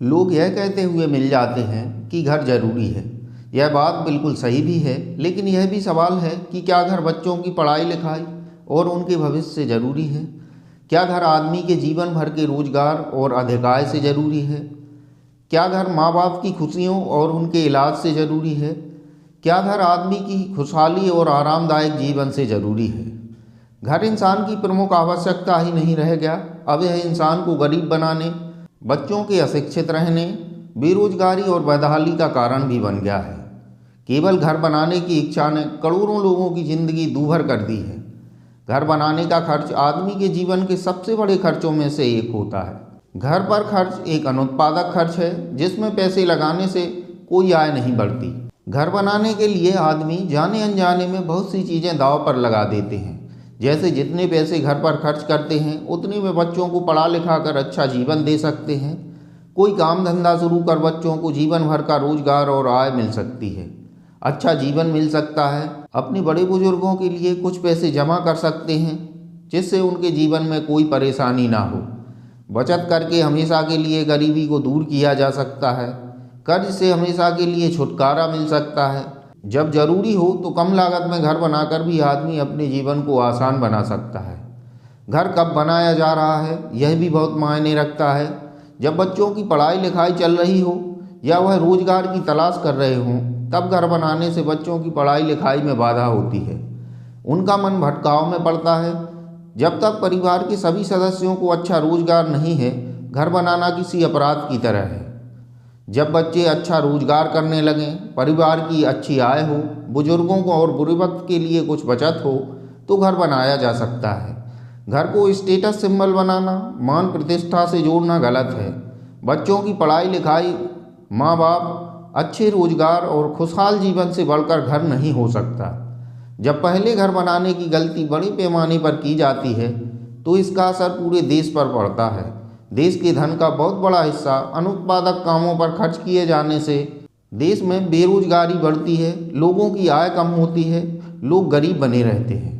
लोग यह कहते हुए मिल जाते हैं कि घर जरूरी है। यह बात बिल्कुल सही भी है, लेकिन यह भी सवाल है कि क्या घर बच्चों की पढ़ाई लिखाई और उनके भविष्य से ज़रूरी है? क्या घर आदमी के जीवन भर के रोजगार और अधिकार से ज़रूरी है? क्या घर माँ बाप की खुशियों और उनके इलाज से ज़रूरी है? क्या घर आदमी की खुशहाली और आरामदायक जीवन से ज़रूरी है? घर इंसान की प्रमुख आवश्यकता ही नहीं रह गया, अब यह इंसान को गरीब बनाने, बच्चों के अशिक्षित रहने, बेरोजगारी और बदहाली का कारण भी बन गया है। केवल घर बनाने की इच्छा ने करोड़ों लोगों की जिंदगी दूभर कर दी है। घर बनाने का खर्च आदमी के जीवन के सबसे बड़े खर्चों में से एक होता है। घर पर खर्च एक अनुत्पादक खर्च है, जिसमें पैसे लगाने से कोई आय नहीं बढ़ती। घर बनाने के लिए आदमी जाने अनजाने में बहुत सी चीज़ें दांव पर लगा देते हैं। जैसे जितने पैसे घर पर खर्च करते हैं, उतने में बच्चों को पढ़ा लिखा कर अच्छा जीवन दे सकते हैं। कोई काम धंधा शुरू कर बच्चों को जीवन भर का रोजगार और आय मिल सकती है, अच्छा जीवन मिल सकता है। अपने बड़े बुजुर्गों के लिए कुछ पैसे जमा कर सकते हैं, जिससे उनके जीवन में कोई परेशानी ना हो। बचत करके हमेशा के लिए गरीबी को दूर किया जा सकता है। कर्ज से हमेशा के लिए छुटकारा मिल सकता है। जब जरूरी हो तो कम लागत में घर बनाकर भी आदमी अपने जीवन को आसान बना सकता है। घर कब बनाया जा रहा है, यह भी बहुत मायने रखता है। जब बच्चों की पढ़ाई लिखाई चल रही हो या वह रोजगार की तलाश कर रहे हों, तब घर बनाने से बच्चों की पढ़ाई लिखाई में बाधा होती है। उनका मन भटकाव में पड़ता है। जब तक परिवार के सभी सदस्यों को अच्छा रोजगार नहीं है, घर बनाना किसी अपराध की तरह है। जब बच्चे अच्छा रोजगार करने लगें, परिवार की अच्छी आय हो, बुजुर्गों को और बुरे वक्त के लिए कुछ बचत हो, तो घर बनाया जा सकता है। घर को स्टेटस सिंबल बनाना, मान प्रतिष्ठा से जोड़ना गलत है। बच्चों की पढ़ाई लिखाई, माँ बाप, अच्छे रोजगार और खुशहाल जीवन से बढ़कर घर नहीं हो सकता। जब पहले घर बनाने की गलती बड़े पैमाने पर की जाती है, तो इसका असर पूरे देश पर पड़ता है। देश के धन का बहुत बड़ा हिस्सा अनुत्पादक कामों पर खर्च किए जाने से देश में बेरोजगारी बढ़ती है, लोगों की आय कम होती है, लोग गरीब बने रहते हैं।